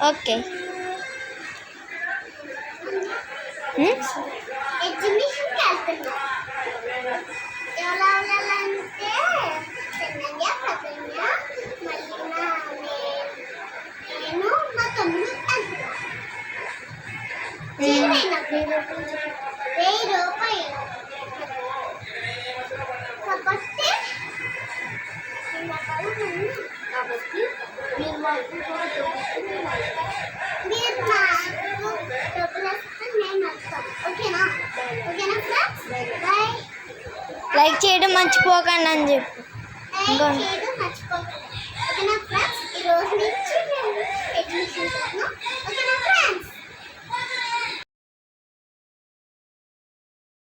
Okay. ఎగ్జిబిషన్కి వెళ్తున్నా. ఎలా వెళ్ళాలంటే చిన్నగా పెద్దగా మళ్ళీ నేను మా తమ్ముడు వెళ్తున్నా. 1000 రూపాయలు కాబట్టి మీరు నాకు డబ్బులు వస్తే నేను వస్తాను. ఓకేనా? ఓకేనా ఫ్రెండ్స్? బాయ్. లైక్ చేయడం మర్చిపోకండి అని చెప్పు. లైక్ చేయడం